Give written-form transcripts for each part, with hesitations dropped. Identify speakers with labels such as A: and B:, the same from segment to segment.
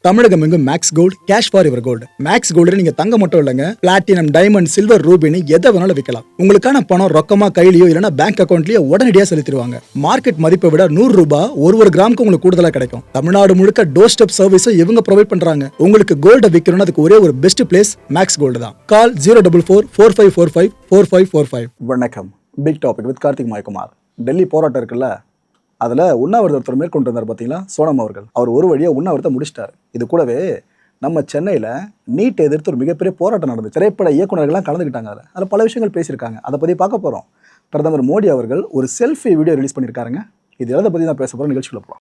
A: தமிழகம் எங்கும் Max Gold cash for your gold. Max Gold நீங்க தங்க மட்டும் இல்லைங்க, பிளாட்டினம், டைமண்ட், சில்வர், ரூபினி எதை வேணாலும் விற்கலாம். உங்களுக்கான பணம் ரொக்கமா கையிலயோ இல்லைன்னா பேங்க் அக்கௌண்ட்லயோ உடனடியாக செலுத்திடுவாங்க. மார்க்கெட் மதிப்பை விட 100 ரூபாய் ஒரு கிராமுக்கு உங்களுக்கு கூடுதலாக கிடைக்கும். தமிழ்நாடு முழுக்க டோர் ஸ்டெப் சர்வீஸும் இவங்க ப்ரொவைட் பண்றாங்க. உங்களுக்கு கோல்ட விற்கணும்னு அதுக்கு ஒரே ஒரு பெஸ்ட் பிளேஸ் மேக்ஸ் கோல்டு தான். கால் 04445454545. வணக்கம். Big topic with Karthik Mayakumar. Delhi போராட்டம் இருக்குல்ல, அதில் உண்ணாவிரதம் ஒருத்தர் மேற்கொண்டு இருந்தார் பார்த்தீங்களா, சோனம் அவர்கள். அவர் ஒரு வழியாக உண்ணாவிரதத்தை முடிச்சிட்டார். இது கூடவே நம்ம சென்னையில் நீட் எதிர்த்து ஒரு மிகப்பெரிய போராட்டம் நடந்தது. திரைப்பட இயக்குநர்கள்லாம் கலந்துக்கிட்டாங்க. அதில் பல விஷயங்கள் பேசியிருக்காங்க. அதை பற்றி பார்க்க போகிறோம். பிரதமர் மோடி அவர்கள் ஒரு செல்ஃபி வீடியோ ரிலீஸ் பண்ணியிருக்காருங்க. இது எதை பற்றி தான் பேச போகிறோம், நிகழ்ச்சிக்குள்ள போகலாம்.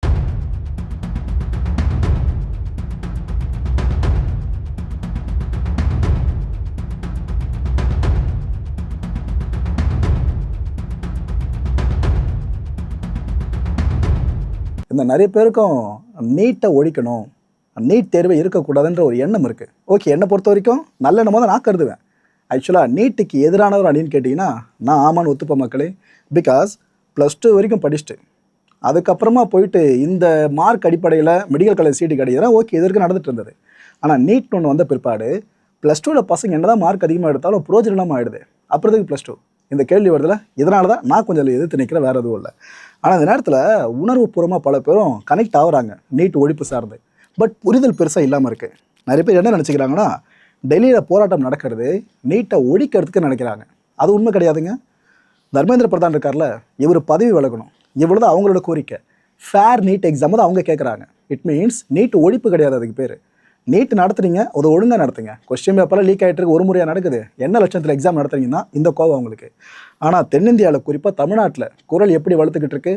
A: இந்த நிறைய பேருக்கும் நீட்டை ஒழிக்கணும், நீட் தேர்வை இருக்கக்கூடாதுன்ற ஒரு எண்ணம் இருக்குது. ஓகே, என்னை பொறுத்த வரைக்கும் நல்ல எண்ணமாக தான் நான் கருதுவேன். ஆக்சுவலாக நீட்டுக்கு எதிரானவர் அப்படின்னு கேட்டிங்கன்னா நான் ஆமான்னு ஒத்துப்பேன் மக்களே. பிகாஸ் +2 வரைக்கும் படிச்சுட்டு அதுக்கப்புறமா போயிட்டு இந்த மார்க் அடிப்படையில் மெடிக்கல் காலேஜ் சீட்டு கிடைக்கிறா, ஓகே, இது வரைக்கும் நடந்துட்டு இருந்தது. ஆனால் நீட்னு ஒன்று வந்த பிற்பாடு +2ல் பசங்க என்ன தான் மார்க் அதிகமாக எடுத்தாலும் புரோஜனமாக ஆகிடுது. அப்புறத்துக்கு +2 இந்த கேள்வி வருதில்ல. இதனால தான் நான் கொஞ்சம் எதிர்த்து நிற்கிறேன், வேறு எதுவும் இல்லை. ஆனால் இந்த நேரத்தில் உணர்வுபூர்வமாக பல பேரும் கனெக்ட் ஆகுறாங்க நீட் ஒழிப்பு சார்ந்து. பட் புரிதல் பெருசாக இல்லாமல் இருக்குது. நிறைய பேர் என்ன நினச்சிக்கிறாங்கன்னா, டெல்லியில் போராட்டம் நடக்கிறது நீட்டை ஒழிக்கிறதுக்கு நினைக்கிறாங்க. அது உண்மை கிடையாதுங்க. தர்மேந்திர பிரதான் இருக்கார்ல, இவர் பதவி விலகணும், இவ்வளோ தான் அவங்களோட கோரிக்கை. ஃபேர் நீட் எக்ஸாம் தான் அவங்க கேட்குறாங்க. இட் மீன்ஸ் நீட் ஒழிப்பு கிடையாது. அதுக்கு பேர் நீட் நடத்துறீங்க, அதை ஒழுங்காக நடத்துங்க. கொஸ்டின் பேப்பரில் லீக் ஆகிட்டு இருக்கு, ஒரு முறையாக நடக்குது. என்ன லட்சத்தில் எக்ஸாம் நடத்துறீங்கன்னா இந்த கோவம் அவங்களுக்கு. ஆனால் தென்னிந்தியாவில் குறிப்பாக தமிழ்நாட்டில் குரல் எப்படி வளர்த்துக்கிட்டு இருக்கு,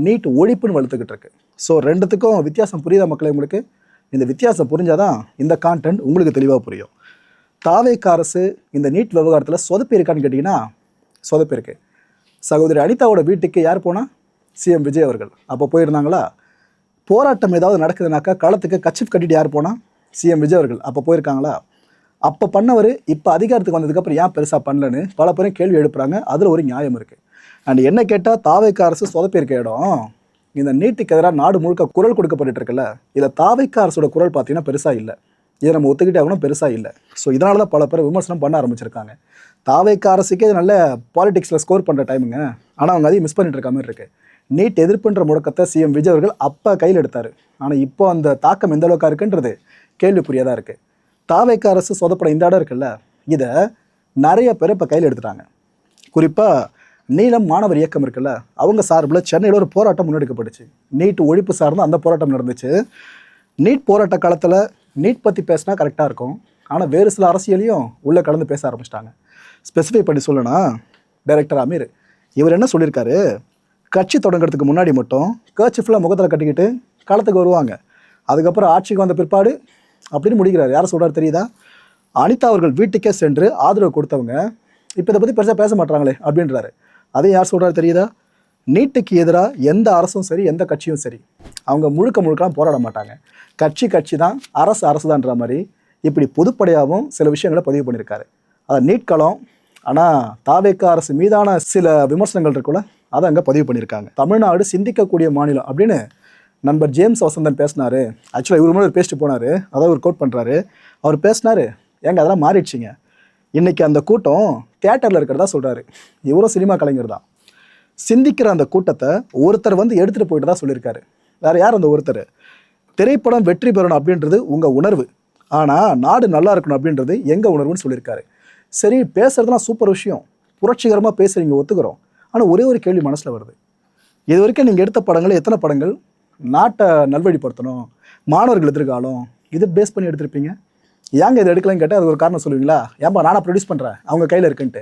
A: நீட் ஒழிப்புன்னு வளர்த்துக்கிட்டு இருக்கு. ஸோ ரெண்டுத்துக்கும் வித்தியாசம் புரியுதா மக்களே உங்களுக்கு? இந்த வித்தியாசம் புரிஞ்சாதான் இந்த கான்டென்ட் உங்களுக்கு தெளிவாக புரியும். தாவேக அரசு இந்த நீட் விவகாரத்தில் சொதப்பி இருக்கான்னு கேட்டிங்கன்னா சொதப்பி இருக்கு. சகோதரி அனிதாவோட வீட்டுக்கு யார் போனால்? சிஎம் விஜய் அவர்கள். அப்போ போயிருந்தாங்களா? போராட்டம் ஏதாவது நடக்குதுனாக்கா களத்துக்கு கச்சிப் கட்டிட்டு யார் போனால்? சிஎம் விஜய் அவர்கள். அப்போ போயிருக்காங்களா? அப்போ பண்ணவர் இப்போ அதிகாரத்துக்கு வந்ததுக்கப்புறம் ஏன் பெருசாக பண்ணலன்னு பல பேரும் கேள்வி எழுப்புறாங்க. அதில் ஒரு நியாயம் இருக்குது. அண்ட் என்ன கேட்டால் தாவேக அரசு சொதப்பியிருக்க இடம் இந்த நீட்டுக்கு எதிராக நாடு முழுக்க குரல் கொடுக்கப்பட்டு இருக்குல்ல, இதில் தாவேக அரசோட குரல் பார்த்தீங்கன்னா பெருசாக இல்லை. இதை நம்ம ஒத்துக்கிட்டே ஆகணும், பெருசாக இல்லை. ஸோ இதனால தான் பல பேர் விமர்சனம் பண்ண ஆரம்பிச்சிருக்காங்க. தாவேக அரசுக்கே இது நல்ல பாலிடிக்ஸில் ஸ்கோர் பண்ணுற டைமுங்க. ஆனால் அவங்க அதையும் மிஸ் பண்ணிட்டு இருக்க மாதிரி இருக்குது. நீட் எதிர்ப்புன்ற முழக்கத்தை சிஎம் விஜய் அவர்கள் அப்போ கையில் எடுத்தார். ஆனால் இப்போ அந்த தாக்கம் எந்த அளவுக்கு இருக்குன்றது கேள்விக்குரியதாக இருக்குது. தாவேக அரசு சொதப்பட இந்த இடம் இருக்குல்ல, இதை நிறைய பேர் இப்போ கையில் எடுத்துட்டாங்க. குறிப்பாக நீலம் மாணவர் இயக்கம் இருக்குல்ல, அவங்க சார்பில் சென்னையில் ஒரு போராட்டம் முன்னெடுக்கப்பட்டுச்சு. நீட் ஒழிப்பு சார்ந்து அந்த போராட்டம் நடந்துச்சு. நீட் போராட்ட காலத்தில் நீட் பற்றி பேசினா கரெக்டாக இருக்கும். ஆனால் வேறு சில அரசியலையும் உள்ளே கலந்து பேச ஆரம்பிச்சிட்டாங்க. ஸ்பெசிஃபை பண்ணி சொல்லணும்னா டைரக்டர் அமீர் இவர் என்ன சொல்லியிருக்காரு, கட்சி தொடங்குறதுக்கு முன்னாடி மட்டும் கர்ச்சிஃபில் முகத்தில் கட்டிக்கிட்டு களத்துக்கு வருவாங்க, அதுக்கப்புறம் ஆட்சிக்கு வந்த பிற்பாடு அப்படின்னு முடிக்கிறார். யாரை சொல்கிறார் தெரியுதா? அனிதா அவர்கள் வீட்டுக்கே சென்று ஆதரவு கொடுத்தவங்க இப்போ இதை பற்றி பெருசாக பேச மாட்டாங்களே அப்படின்றாரு. அதே யார் சொல்கிறாரு தெரியுதா? நீட்டுக்கு எதிராக எந்த அரசும் சரி, எந்த கட்சியும் சரி, அவங்க முழுக்க போராட மாட்டாங்க. கட்சி தான், அரசு தான்ற மாதிரி இப்படி பொதுப்படையாகவும் சில விஷயங்களை பதிவு பண்ணியிருக்காரு. அதை நீட் களம். ஆனால் தாவேக அரசு மீதான சில விமர்சனங்கள் இருக்குல்ல, அதை அங்கே பதிவு பண்ணியிருக்காங்க. தமிழ்நாடு சிந்திக்கக்கூடிய மாநிலம் அப்படின்னு நண்பர் ஜேம்ஸ் வசந்தன் பேசினார். ஆக்சுவலாக இவர் முன்னாடி பேசிட்டு போனார், அதாவது ஒரு கோட் பண்ணுறாரு. அவர் பேசினார், ஏங்க அதெல்லாம் மாறிடுச்சிங்க, இன்றைக்கி அந்த கூட்டம் தியேட்டரில் இருக்கிறதா சொல்கிறாரு. இவரும் சினிமா கலைஞர் தான். சிந்திக்கிற அந்த கூட்டத்தை ஒருத்தர் வந்து எடுத்துகிட்டு போயிட்டு தான் சொல்லியிருக்காரு. வேறு யார் அந்த ஒருத்தர்? திரைப்படம் வெற்றி பெறணும் அப்படின்றது உங்கள் உணர்வு, ஆனால் நாடு நல்லா இருக்கணும் அப்படின்றது எங்கள் உணர்வுன்னு சொல்லியிருக்காரு. சரி, பேசுகிறதுலாம் சூப்பர் விஷயம், புரட்சிகரமாக பேசுகிறீங்க, ஒத்துக்கிறோம். ஆனால் ஒரே ஒரு கேள்வி மனசில் வருது. இது வரைக்கும் நீங்கள் எடுத்த படங்கள் எத்தனை படங்கள் நாட்டை நல்வழிப்படுத்தணும், மாணவர்கள் எதிர்காலம், இது பேஸ் பண்ணி எடுத்திருப்பீங்க? ஏங்க இதை எடுக்கலன்னு கேட்டால் அது ஒரு காரணம் சொல்லுவீங்களா? ஏன்பா நானாக ப்ரொடியூஸ் பண்ணுறேன், அவங்க கையில் இருக்குன்ட்டு,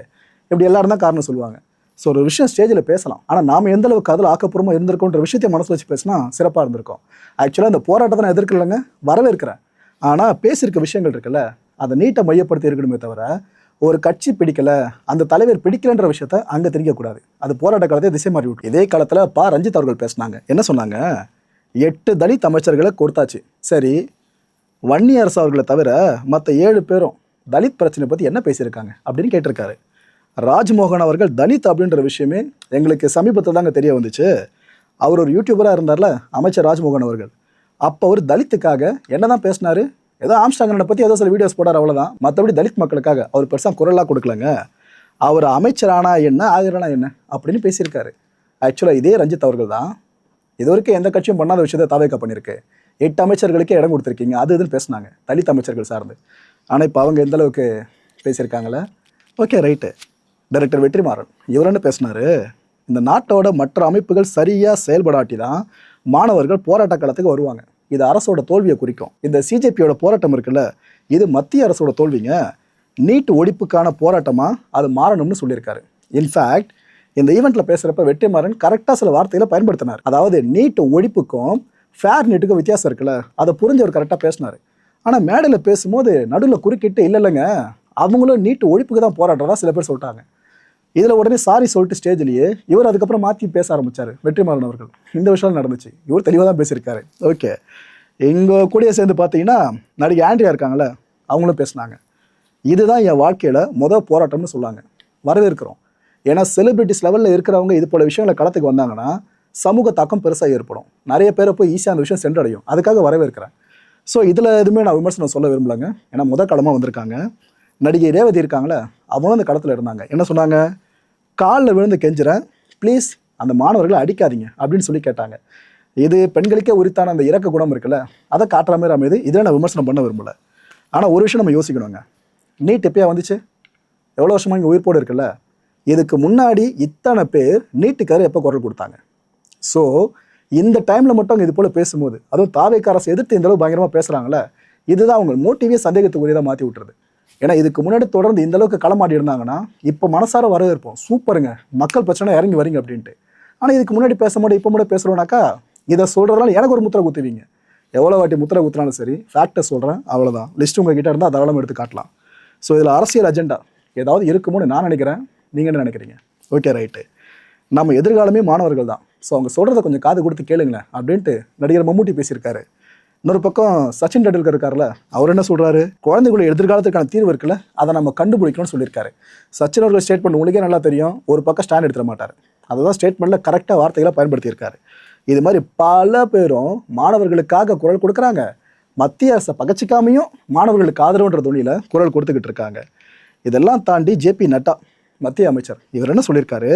A: இப்படி எல்லாரும் தான் காரணம் சொல்லுவாங்க. ஸோ ஒரு விஷயம் ஸ்டேஜில் பேசலாம், ஆனால் நாம் எந்த அளவுக்கு அதில் ஆக்கப்பூர்வமாக இருந்திருக்கோன்ற விஷயத்தை மனசில் வச்சு பேசினா சிறப்பாக இருந்திருக்கும். ஆக்சுவலாக இந்த போராட்டத்தை நான் எதிர்க்கலைங்க, வரவேற்கிறேன். ஆனால் பேசியிருக்க விஷயங்கள் இருக்குல்ல, அதை நீட்டை மையப்படுத்தி இருக்கணுமே தவிர ஒரு கட்சி பிடிக்கலை, அந்த தலைவர் பிடிக்கலைன்ற விஷயத்த அங்கே திரிக்கக்கூடாது. அது போராட்ட காலத்தை திசை மாறி விட்டு. இதே காலத்தில் ரஞ்சித் அவர்கள் பேசினாங்க. என்ன சொன்னாங்க? 8 தலித் அமைச்சர்களை கொடுத்தாச்சு. சரி, வன்னியரசு அவர்களை தவிர மற்ற 7 பேரும் தலித் பிரச்சனை பற்றி என்ன பேசியிருக்காங்க அப்படின்னு கேட்டிருக்காரு. ராஜ்மோகன் அவர்கள் தலித் அப்படின்ற விஷயமே எங்களுக்கு சமீபத்தில் தாங்க தெரிய வந்துச்சு. அவர் ஒரு யூடியூபராக இருந்தார்ல அமைச்சர் ராஜ்மோகன் அவர்கள், அப்போ அவர் தலித்துக்காக என்ன தான் பேசினாரு? ஏதோ ஆம்ஸ்டாங்கனை பற்றி ஏதோ சில வீடியோஸ் போடார், அவ்வளோதான். மற்றபடி தலித் மக்களுக்காக அவர் பெருசாக குரலாக கொடுக்கலங்க. அவர் அமைச்சரானா என்ன, ஆகிறானா என்ன அப்படின்னு பேசியிருக்காரு. ஆக்சுவலாக இதே ரஞ்சித் அவர்கள் தான் இது வரைக்கும் எந்த கட்சியும் பண்ணாத விஷயத்தை தாவேக்கா பண்ணியிருக்கு. 8 அமைச்சர்களுக்கே இடம் கொடுத்துருக்கீங்க, அது இதுன்னு பேசினாங்க தலித் அமைச்சர்கள் சார்ந்து. ஆனால் இப்போ அவங்க எந்த அளவுக்கு பேசியிருக்காங்களே. Okay right. டைரக்டர் வெற்றிமாறன் இவர் என்ன பேசினாரு? இந்த நாட்டோட மற்ற அமைப்புகள் சரியாக செயல்படாட்டி தான் மாணவர்கள் போராட்ட காலத்துக்கு வருவாங்க. இது அரசோட தோல்வியை குறிக்கும். இந்த சிஜேபியோட போராட்டம் இருக்குல்ல, இது மத்திய அரசோட தோல்விங்க. நீட் ஒழிப்புக்கான போராட்டமாக அது மாறணும்னு சொல்லியிருக்காரு. இன்ஃபேக்ட் இந்த ஈவெண்ட்டில் பேசுகிறப்ப வெற்றிமாறன் கரெக்டாக சில வார்த்தைகளை பயன்படுத்தினார். அதாவது நீட் ஒழிப்புக்கும் ஃபேர் நீட்டுக்கும் வித்தியாசம் இருக்குல்ல, அதை புரிஞ்சவர் கரெக்டாக பேசினார். ஆனால் மேடையில் பேசும்போது நடுவில் குறுக்கிட்டு இல்லைங்க அவங்களும் நீட் ஒழிப்புக்கு தான் போராடுறதா சில பேர் சொல்லிட்டாங்க. இதில் உடனே சாரி சொல்லிட்டு ஸ்டேஜ்லேயே இவர் அதுக்கப்புறம் மாற்றி பேச ஆரம்பித்தார் வெற்றிமாறன் அவர்கள். இந்த விஷயம் நடந்துச்சு, இவர் தெளிவாக தான் பேசியிருக்காரு. ஓகே, எங்கள் கூடயே சேர்ந்து பார்த்தீங்கன்னா நடிகை ஆண்ட்ரியா இருக்காங்களே, அவங்களும் பேசினாங்க. இதுதான் என் வாழ்க்கையில் மொதல் போராட்டம்னு சொல்லாங்க. வரவேற்கிறோம். ஏன்னா செலிபிரிட்டிஸ் லெவலில் இருக்கிறவங்க இது போல விஷயங்களை களத்துக்கு வந்தாங்கன்னா சமூக தாக்கம் பெருசாக ஏற்படும். நிறைய பேரை போய் ஈஸியாக அந்த விஷயம் சென்றடையும். அதுக்காக வரவேற்கிறேன். ஸோ இதில் எதுவுமே நான் விமர்சனம் சொல்ல விரும்பலைங்க. ஏன்னா முதல் களமாக வந்திருக்காங்க. நடிகை ரேவதி இருக்காங்களே, அவங்களும் அந்த களத்தில் இருந்தாங்க. என்ன சொன்னாங்க? காலில் விழுந்து கெஞ்சுறேன், ப்ளீஸ் அந்த மாணவர்களை அடிக்காதீங்க அப்படின்னு சொல்லி கேட்டாங்க. இது பெண்களுக்கே உரித்தான அந்த இறக்க குணம் இருக்குல்ல, அதை காட்டுற மாதிரி அமைது. இதில் நான் விமர்சனம் பண்ண விரும்பலை. ஆனால் ஒரு விஷயம் நம்ம யோசிக்கணுங்க. நீட் எப்பயா வந்துச்சு? எவ்வளோ வருஷமாக இங்கே உயிர்ப்போடு இருக்குல்ல. இதுக்கு முன்னாடி இத்தனை பேர் நீட்டுக்கார எப்போ குரல் கொடுத்தாங்க? ஸோ இந்த டைமில் மட்டும் அவங்க இது போல் பேசும்போது, அதுவும் தாவேக்கா அரசு எதிர்த்து இந்த அளவு பயங்கரமாக பேசுகிறாங்களே, இதுதான் அவங்க மோட்டிவே சந்தேகத்துக்குரியதாக மாற்றி விட்டுறது. ஏன்னா இதுக்கு முன்னாடி தொடர்ந்து இந்த அளவுக்கு களமாடி இருந்தாங்கன்னா இப்போ மனசார வரவேற்போம், சூப்பருங்க மக்கள் பிரச்சனை இறங்கி வரீங்க அப்படின்ட்டு. ஆனால் இதுக்கு முன்னாடி பேசும்போது இப்போ கூட பேசுகிறோன்னாக்கா இதை சொல்கிறதுனால எனக்கு ஒரு முத்திரை குத்துவீங்க. எவ்வளோ வாட்டி முத்திரை குத்துனாலும் சரி, ஃபேக்டை சொல்கிறேன், அவ்வளோதான். லிஸ்ட் உங்ககிட்ட இருந்தால் தாராளமாக எடுத்து காட்டலாம். ஸோ இதில் அரசியல் அஜெண்டா ஏதாவது இருக்குமோன்னு நான் நினைக்கிறேன். நீங்கள் என்ன நினைக்கிறீங்க? Okay right. நம்ம எதிர்காலமே மாணவர்கள் தான். ஸோ அவங்க சொல்கிறத கொஞ்சம் காது கொடுத்து கேளுங்களேன் அப்படின்ட்டு நடிகர் மம்முட்டி பேசியிருக்காரு. இன்னொரு பக்கம் சச்சின் டெண்டுல்கர் இருக்கார்ல, அவர் என்ன சொல்கிறாரு? குழந்தைகளுடைய எதிர்காலத்துக்கான தீர்வு இருக்குல்ல, அதை நம்ம கண்டுபிடிக்கணும்னு சொல்லியிருக்காரு. சச்சின் அவர்கள் ஸ்டேட்மெண்ட் உங்களுக்கே நல்லா தெரியும், ஒரு பக்கம் ஸ்டாண்ட் எடுத்துட மாட்டார். அதுதான் ஸ்டேட்மெண்ட்டில் கரெக்டாக வார்த்தைகளை பயன்படுத்தியிருக்காரு. இது மாதிரி பல பேரும் மாணவர்களுக்காக குரல் கொடுக்குறாங்க. மத்திய அரசை பகச்சிக்காமையும் மாணவர்களுக்கு ஆதரவுன்ற துணியில் குரல் கொடுத்துக்கிட்டு இருக்காங்க. இதெல்லாம் தாண்டி ஜேபி நட்டா மத்திய அமைச்சர் இவர் என்ன சொல்லியிருக்காரு?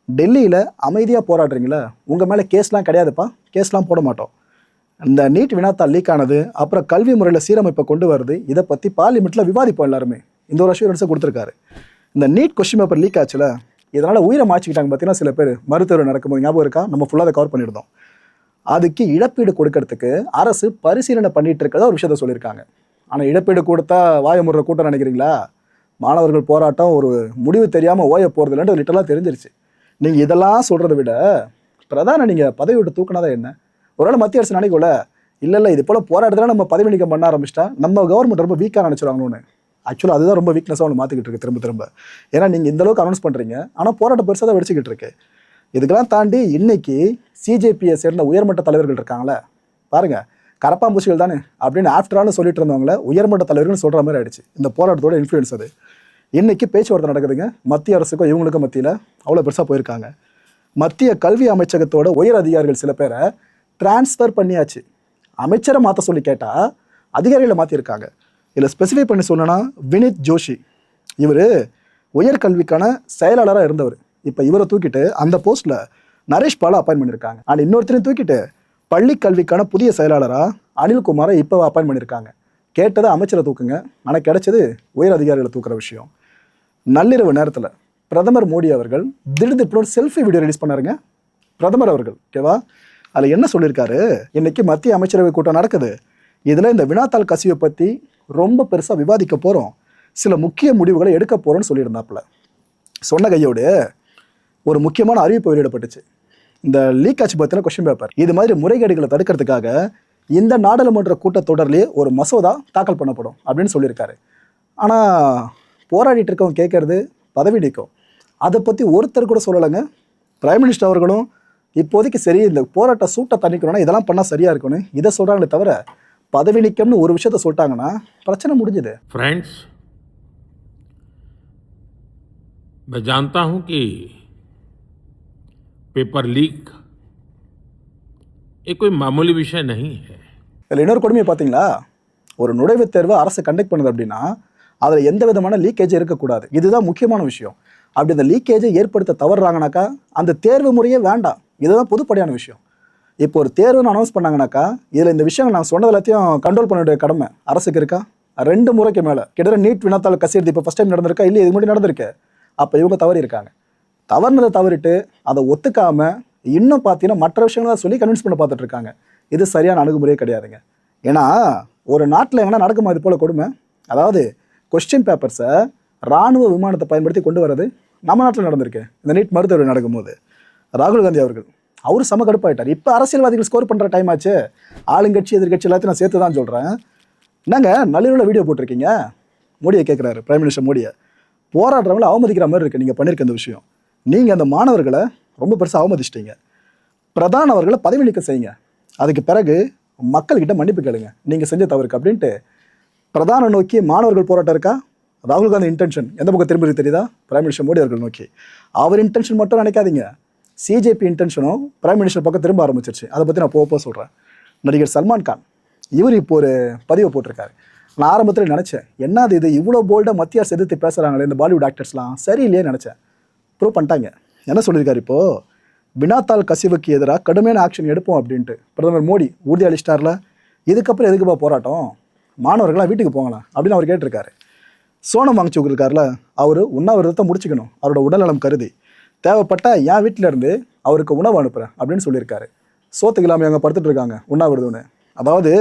A: டெல்லியில் அமைதியாக போராடுறீங்களா, உங்கள் மேலே கேஸ்லாம் கிடையாதுப்பா, கேஸ்லாம் போட மாட்டோம். இந்த நீட் வினாத்தாள் லீக் ஆனது, அப்புறம் கல்வி முறையில் சீரமைப்பை கொண்டு வருது, இதை பற்றி பார்லிமெண்ட்டில் விவாதிப்போம் எல்லாருமே. இந்த ஒரு அஷூரன்ஸை கொடுத்துருக்காரு. இந்த நீட் கொஸ்டின் பேப்பர் லீக் ஆச்சுல, இதனால் உயிரை மாற்றிக்கிட்டாங்க பார்த்தீங்கன்னா சில பேர். மருத்துவர் நடக்கும்போது ஞாபகம் இருக்கா? நம்ம ஃபுல்லாக அதை கவர் பண்ணியிருந்தோம். அதுக்கு இழப்பீடு கொடுக்கறதுக்கு அரசு பரிசீலனை பண்ணிட்டு இருக்கிறதா ஒரு விஷயத்த சொல்லியிருக்காங்க. ஆனால் இழப்பீடு கொடுத்தா வாய முடுற கூட்டம் நினைக்கிறீங்களா? மாணவர்கள் போராட்டம் ஒரு முடிவு தெரியாமல் ஓய போகிறது இல்லைன்னு லிட்டலாக தெரிஞ்சிருச்சு. நீங்கள் இதெல்லாம் சொல்கிறத விட பிரதான நீங்கள் பதவி விட்டு தூக்கினாதான் என்ன? ஒருவேளை மத்திய அரசு நினைக்கல, இல்லை இது போல் போராட்டத்தில் நம்ம பதவி நீக்கம் பண்ண ஆரம்பிச்சிட்டா நம்ம கவர்மெண்ட் ரொம்ப வீக்காக நினச்சிருவாங்கன்னு. ஆக்சுவலாக அதுதான் ரொம்ப வீக்னஸாக ஒன்று மாற்றிக்கிட்டு இருக்கு திரும்ப. ஏன்னா நீங்கள் இந்த அளவுக்கு அனௌன்ஸ் பண்ணுறீங்க, ஆனால் போராட்டம் பெருசாக தான் வெடிச்சிக்கிட்டு இருக்கு. இதுக்கெல்லாம் தாண்டி இன்னைக்கு சிஜேபியை சேர்ந்த உயர்மட்ட தலைவர்கள் இருக்காங்களே பாருங்கள், கரப்பாம்பூச்சிகள் தானே அப்படின்னு ஆஃப்டரானு சொல்லிட்டு இருந்தவங்கள உயர்மட்ட தலைவர்கள்னு சொல்கிற மாதிரி ஆயிடுச்சு. இந்த போராட்டத்தோட இன்ஃப்ளூயன்ஸ் அது. இன்னைக்கு பேச்சுவார்த்தை நடக்குதுங்க மத்திய அரசுக்கும் இவங்களுக்கும் மத்தியில். அவ்வளோ பெருசாக போயிருக்காங்க. மத்திய கல்வி அமைச்சகத்தோட உயர் அதிகாரிகள் சில பேரை டிரான்ஸ்ஃபர் பண்ணியாச்சு. அமைச்சரை மாற்ற சொல்லி கேட்டால் அதிகாரிகளை மாற்றிருக்காங்க. இதில் ஸ்பெசிஃபை பண்ணி சொன்னா வினித் ஜோஷி, இவர் உயர்கல்விக்கான செயலாளராக இருந்தவர். இப்போ இவரை தூக்கிட்டு அந்த போஸ்ட்டில் நரேஷ் பாலை அப்பாயின் பண்ணியிருக்காங்க. அண்ட் இன்னொருத்தரையும் தூக்கிட்டு பள்ளி கல்விக்கான புதிய செயலாளராக அனில்குமாரை இப்போ அப்பாயின் பண்ணியிருக்காங்க. கேட்டதை அமைச்சரை தூக்குங்க, ஆனால் கிடைச்சது உயர் அதிகாரிகளை தூக்குற விஷயம். நள்ளிரவு நேரத்தில் பிரதமர் மோடி அவர்கள் திடீர்னு செல்ஃபி வீடியோ ரிலீஸ் பண்ணாருங்க. பிரதமர் அவர்கள் ஓகேவா, அதில் என்ன சொல்லியிருக்காரு? இன்னைக்கு மத்திய அமைச்சரவை கூட்டம் நடக்குது, இதில் இந்த வினாத்தாள் கசிவை பற்றி ரொம்ப பெருசாக விவாதிக்க போகிறோம், சில முக்கிய முடிவுகளை எடுக்க போகிறோன்னு சொல்லியிருந்தாப்புல. சொன்ன கையோடு ஒரு முக்கியமான அறிவிப்பு வெளியிடப்பட்டுச்சு. இந்த லீக் ஆச்சு பார்த்தீங்கன்னா கொஸ்டின் பேப்பர், இது மாதிரி முறைகேடுகளை தடுக்கிறதுக்காக இந்த நாடாளுமன்ற கூட்டத்தொடர்லேயே ஒரு மசோதா தாக்கல் பண்ணப்படும் அப்படின்னு சொல்லியிருக்காரு. ஆனால் போராடிட்டு இருக்கவங்க கேட்கறது பதவி நீக்கம், அதை பற்றி ஒருத்தர் கூட சொல்லலைங்க. பிரைம் மினிஸ்டர் அவர்களும் இப்போதைக்கு சரி இந்த போராட்ட சூட்டை தணிக்கணும்னா இதெல்லாம் பண்ணால் சரியாக இருக்கும்னு இதை சொல்கிறாங்களே தவிர பதவி நீக்கம்னு ஒரு விஷயத்த சொல்லிட்டாங்கன்னா பிரச்சனை முடிஞ்சுது.
B: फ्रेंड्स, मैं जानता हूं कि पेपर लीक ये कोई मामूली विषय नहीं है।
A: இதில் இன்னொரு கொடுமையை பார்த்தீங்களா, ஒரு நுழைவுத் தேர்வு அரசு கண்டக்ட் பண்ணுது அப்படின்னா அதில் எந்த விதமான லீக்கேஜ் இருக்கக்கூடாது. இதுதான் முக்கியமான விஷயம். அப்படி அந்த லீக்கேஜை ஏற்படுத்த தவறுறாங்கனாக்கா அந்த தேர்வு முறையே வேண்டாம். இதுதான் பொதுப்படையான விஷயம். இப்போ ஒரு தேர்வுன்னு அனௌன்ஸ் பண்ணாங்கனாக்கா இதில் இந்த விஷயங்கள் நான் சொன்னது எல்லாத்தையும் கண்ட்ரோல் பண்ண வேண்டிய கடமை அரசுக்கு இருக்கா? 2 முறைக்கு மேலே கிட்டத்தட்ட நீட் வினாத்தாள் கசியறது இப்போ ஃபஸ்ட் டைம் நடந்திருக்கா? இல்லை இது முன்னாடி நடந்திருக்கு. அப்போ இவங்க தவறி இருக்காங்க. தவறுனதை தவறிட்டு அதை ஒத்துக்காமல் இன்னும் பார்த்தீங்கன்னா மற்ற விஷயங்களை சொல்லி கன்வின்ஸ் பண்ண பார்த்துட்டு இருக்காங்க. இது சரியான அணுகுமுறையே கிடையாதுங்க. ஏன்னா ஒரு நாட்டில் எங்கன்னா நடக்குமா இது போல் கொடுமை? அதாவது கொஸ்டின் பேப்பர்ஸை இராணுவ விமானத்தை பயன்படுத்தி கொண்டு வரது நம்ம நாட்டில் நடந்திருக்கு. இந்த நீட் மருத்துவ நடக்கும்போது ராகுல் காந்தி அவர்கள் அவர் செம கடுப்பாயிட்டார். இப்போ அரசியல்வாதிகள் ஸ்கோர் பண்ணுற டைம் ஆச்சு. ஆளுங்கட்சி எதிர்கட்சி எல்லாத்தையும் நான் சேர்த்து தான் சொல்கிறேன். என்னங்க நள்ளிரவில் வீடியோ போட்டிருக்கீங்க? மோடியை கேட்குறாரு, பிரைம் மினிஸ்டர் மோடியை. போராடுறவங்களை அவமதிக்கிற மாதிரி இருக்குது நீங்கள் பண்ணியிருக்க இந்த விஷயம். நீங்கள் அந்த மாணவர்களை ரொம்ப பெருசாக அவமதிச்சிட்டீங்க. பிரதான் அவர்களை பதவி நீக்கம் செய்யுங்க. அதுக்கு பிறகு மக்கள்கிட்ட மன்னிப்பு கேளுங்க நீங்கள் செஞ்ச தவறுக்கு அப்படின்ட்டு பிரதான நோக்கி மாணவர்கள் போராட்டம் இருக்கா? ராகுல் காந்தி இன்டென்ஷன் எந்த பக்கம் திரும்பி தெரியுதா? பிரைம் மினிஸ்டர் மோடி அவர்கள் நோக்கி. அவர் இன்டென்ஷன் மட்டும் நினைக்காதீங்க, சிஜேபி இன்டென்ஷனும் பிரைம் மினிஸ்டர் பக்கம் திரும்ப ஆரம்பிச்சிருச்சு. அதை பற்றி நான் போக சொல்கிறேன். நடிகர் சல்மான் கான் இவர் இப்போ ஒரு பதிவை போட்டிருக்காரு. நான் ஆரம்பத்தில் நினச்சேன், என்னது இது இவ்வளோ போல்டாக மத்திய அரசு எதிர்த்து பேசுகிறாங்களே இந்த பாலிவுட் ஆக்டர்ஸ்லாம், சரியில்லையே நினச்சேன். ப்ரூவ் பண்ணிட்டாங்க. என்ன சொல்லியிருக்காரு இப்போது? வினாத்தாள் கசிவுக்கு எதிராக கடுமையான ஆக்ஷன் எடுப்போம் அப்படின்ட்டு பிரதமர் மோடி உறுதி அளிச்சிட்டார்ல. இதுக்கப்புறம் எதுக்குப்பா போராட்டம்? மாணவர்களாம் வீட்டுக்கு போங்களாம் அப்படின்னு அவர் கேட்டிருக்காரு. சோனம் வாங்சுக் இருக்கார்ல, அவர் உண்ணாவிரதத்தை முடிச்சுக்கணும் அவரோட உடல்நலம் கருதி. தேவைப்பட்ட என் வீட்டில் இருந்து அவருக்கு உணவு அனுப்புகிறேன் அப்படின்னு சொல்லியிருக்காரு. சோத்துக்கு இல்லாமல் அங்கே படுத்துட்டு இருக்காங்க உண்ணாவிரதம்னு. அதாவது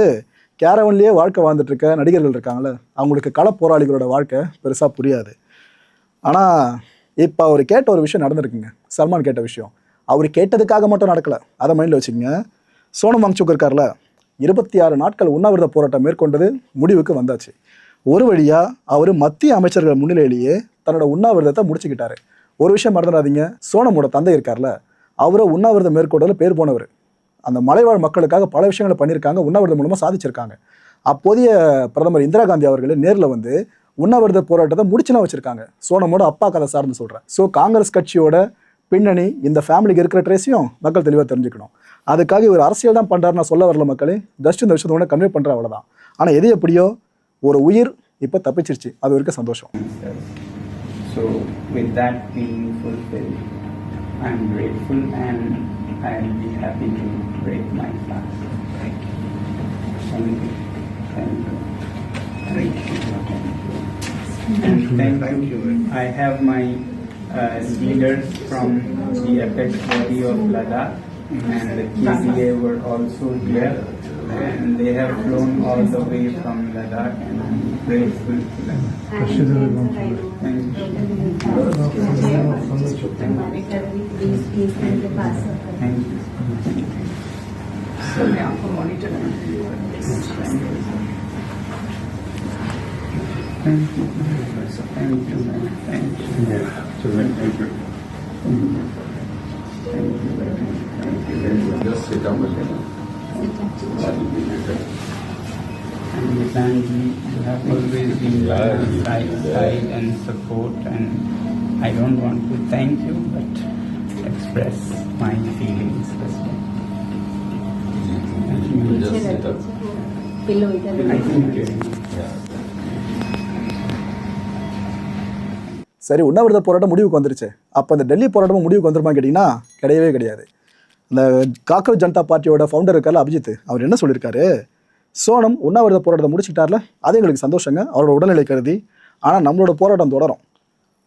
A: கேரவன்லேயே வாழ்க்கை வாழ்ந்துட்டு இருக்க நடிகர்கள் இருக்காங்களே, அவங்களுக்கு கள போராளிகளோட வாழ்க்கை பெருசாக புரியாது. ஆனால் இப்போ அவர் கேட்ட ஒரு விஷயம் நடந்திருக்குங்க. சல்மான் கேட்ட விஷயம் அவர் கேட்டதுக்காக மட்டும் நடக்கலை, அதை மைண்டில் வச்சுக்கோங்க. சோனம் வாங்சுக் இருக்கார்ல, 26 நாட்கள் உண்ணாவிரத போராட்டம் மேற்கொண்டது முடிவுக்கு வந்தாச்சு. ஒரு வழியாக அவர் மத்திய அமைச்சர்கள் முன்னிலையிலேயே தன்னோட உண்ணாவிரதத்தை முடிச்சுக்கிட்டாரு. ஒரு விஷயம் மறந்துடாதீங்க, சோனமோட தந்தை இருக்கார்ல, அவரை உண்ணாவிரதம் மேற்கொண்டதில் பேர் போனவர். அந்த மலைவாழ் மக்களுக்காக பல விஷயங்களை பண்ணியிருக்காங்க, உண்ணாவிரதம் மூலமாக சாதிச்சிருக்காங்க. அப்போதைய பிரதமர் இந்திரா காந்தி அவர்களே நேரில் வந்து உண்ணாவிரத போராட்டத்தை முடிச்சுலாம் வச்சுருக்காங்க. சோனமோட அப்பா கதை சார்ந்து சொல்கிறேன். ஸோ காங்கிரஸ் கட்சியோட பின்னணி இந்த ஃபேமிலிக்கு இருக்கிற ட்ரேஸையும் மக்கள் தெளிவாக தெரிஞ்சுக்கணும். அதுக்காக இவர் அரசியல் தான் பண்ணுறாரு நான் சொல்ல வரல மக்களே, ஜஸ்ட் இந்த விஷயத்தோட கன்வே பண்ணுற அவ்வளோதான். ஆனால் எது எப்படியோ ஒரு உயிர் இப்போ தப்பிச்சிருச்சு, அது வரைக்கும் சந்தோஷம்.
C: So with that being fulfilled, I am grateful and I will be happy to break my fast. Thank you. Thank you. Thank you. Thank you. And thank you. I have my leaders from the apex body of Ladakh and the KBA were also here, and they have flown all the way from Ladakh, and I'm grateful to them. Thank you. Thank you. So now for monitoring. Thank you. Thank you. Thank you. Thank you.
D: Just sit down with him.
C: And Nisanji, you have always been by my side and support, and I don't want to thank you, but express my feelings as well.
D: Just sit up.
C: I think
A: சரி, உண்ணாவிரத போராட்டம் முடிவுக்கு வந்துருச்சு. அப்போ இந்த டெல்லி போராட்டமும் முடிவுக்கு வந்துருமா கேட்டிங்கன்னா கிடையவே கிடையாது. இந்த காக்ரோச் ஜனதா பார்ட்டியோட ஃபவுண்டர் இருக்கார்ல அபிஜித், அவர் என்ன சொல்லியிருக்காரு? சோனம் உண்ணாவிரத போராட்டத்தை முடிச்சுக்கிட்டார்ல, அது எங்களுக்கு சந்தோஷங்க அவரோட உடல்நிலை கருதி. ஆனால் நம்மளோட போராட்டம் தொடரும்.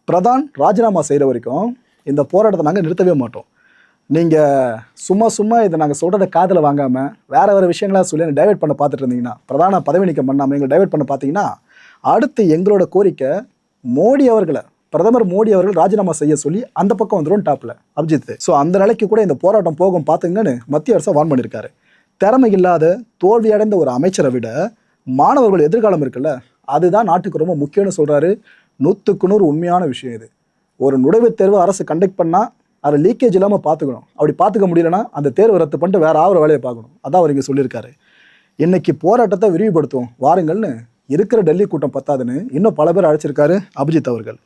A: பிரதான் ராஜினாமா செய்கிற வரைக்கும் இந்த போராட்டத்தை நாங்கள் நிறுத்தவே மாட்டோம். நீங்கள் சும்மா இதை நாங்கள் சொல்கிறத காதில் வாங்காமல் வேறு விஷயங்களாக சொல்லி டைவெர்ட் பண்ண பார்த்துட்டு இருந்தீங்கன்னா, பிரதான பதவி நீக்கம் பண்ணாமல் எங்களை டைவெர்ட் பண்ண பார்த்தீங்கன்னா, அடுத்து எங்களோட கோரிக்கை மோடி அவர்களை, பிரதமர் மோடி அவர்கள் ராஜினாமா செய்ய சொல்லி அந்த பக்கம் வந்துடும் டாப்பில் அபிஜித். ஸோ அந்த நிலைக்கு கூட இந்த போராட்டம் போகும் பார்த்துங்கன்னு மத்திய அரசை வார்ன் பண்ணியிருக்காரு. திறமை இல்லாத தோல்வி அடைந்த ஒரு அமைச்சரை விட மாணவர்கள் எதிர்காலம் இருக்குல்ல, அதுதான் நாட்டுக்கு ரொம்ப முக்கியம்னு சொல்கிறாரு. 100க்கு 100 உண்மையான விஷயம் இது. ஒரு நுழைவுத் தேர்வு அரசு கண்டக்ட் பண்ணால் அதை லீக்கேஜ் இல்லாமல் பார்த்துக்கணும். அப்படி பார்த்துக்க முடியலன்னா அந்த தேர்வு ரத்து பண்ணிட்டு வேறு ஆகிற வேலையை பார்க்கணும். அதான் அவர் இங்கே சொல்லியிருக்காரு. இன்னைக்கு போராட்டத்தை விரிவுபடுத்துவோம் வாருங்கள்னு இருக்கிற டெல்லி கூட்டம் பத்தாதுன்னு இன்னும் பல பேர் அழைச்சிருக்காரு அபிஜித் அவர்கள்.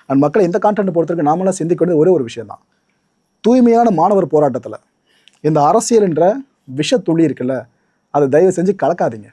A: அண்ட் மக்களை இந்த கான்டென்ட் பொறுத்தவரைக்கும் நாமெல்லாம் சிந்திக்க வேண்டிய ஒரே ஒரு விஷயம் தான், தூய்மையான மாணவர் போராட்டத்தில் இந்த அரசியல் என்ற விஷத்துளி இருக்குல்ல, அதை தயவு செஞ்சு கலக்காதீங்க.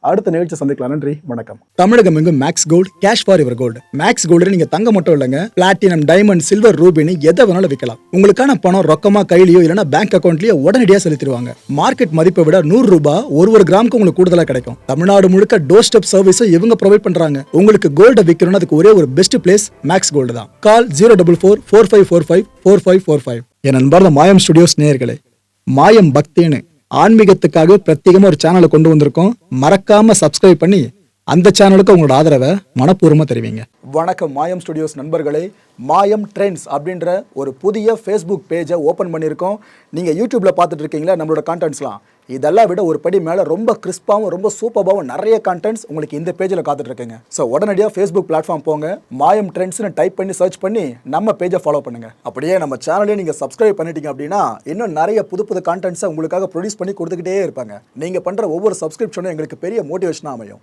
A: அடுத்த நிகழ்ச்சி சந்திக்கலாம். நன்றி, வணக்கம். தமிழகம் எங்கும் Max Gold, cash for your gold. Max Gold நீங்க தங்க மட்டும் இல்லைங்க, பிளாட்டினம், டைமண்ட், சில்வர், ரூபினி எதை வேணாலும் விற்கலாம். உங்களுக்கான பணம் ரொக்கமா கையிலயோ இல்லைன்னா பேங்க் அக்கௌண்ட்லயோ உடனடியாக செலுத்திடுவாங்க. மார்க்கெட் மதிப்பை விட 100 ரூபாய் ஒரு கிராமுக்கு உங்களுக்கு கூடுதலா கிடைக்கும். தமிழ்நாடு முழுக்க டோர் ஸ்டெப் சர்வீஸும் இவங்க ப்ரொவைட் பண்றாங்க. உங்களுக்கு கோல்ட விற்கணும்னு அதுக்கு ஒரே ஒரு பெஸ்ட் பிளேஸ் மேக்ஸ் கோல்டு தான். கால் 04445454545. என் அன்பார்ந்த மாயம் ஸ்டுடியோஸ் நேயர்களே, மாயம் பக்தின்னு ஆன்மீகத்துக்காக பிரத்யேகமா ஒரு சேனலை கொண்டு வந்திருக்கோம். மறக்காம சப்ஸ்கிரைப் பண்ணி அந்த சேனலுக்கு உங்களோட ஆதரவை மனப்பூர்வமா தெரிவிங்க. வணக்கம் மாயம் ஸ்டுடியோஸ் நண்பர்களே. மாயம் ட்ரெண்ட்ஸ் அப்படின்ற ஒரு புதிய ஃபேஸ்புக் பேஜை ஓப்பன் பண்ணியிருக்கோம். நீங்கள் யூடியூப்ல பார்த்துட்டு இருக்கீங்களா நம்மளோட கான்டென்ட்ஸ்லாம், இதெல்லாம் விட ஒரு படி மேலே ரொம்ப கிறிஸ்பாகவும் ரொம்ப சூப்பராகவும் நிறைய கான்டென்ட்ஸ் உங்களுக்கு இந்த பேஜில் காத்துட்டு இருக்குங்க. ஸோ உடனடியாக ஃபேஸ்புக் பிளாட்ஃபார்ம் போங்க, மாயம் ட்ரெண்ட்ஸ்னு டைப் பண்ணி சர்ச் பண்ணி நம்ம பேஜை ஃபாலோ பண்ணுங்க. அப்படியே நம்ம சேனலையும் நீங்கள் சப்ஸ்கிரைப் பண்ணிட்டீங்க அப்படின்னா இன்னும் நிறைய புது புது கான்டென்ட்ஸை உங்களுக்காக ப்ரொடியூஸ் பண்ணி கொடுத்துக்கிட்டே இருப்பாங்க. நீங்கள் பண்ணுற ஒவ்வொரு சப்ஸ்கிரிப்ஷனும் எங்களுக்கு பெரிய மோட்டிவேஷனாக அமையும்.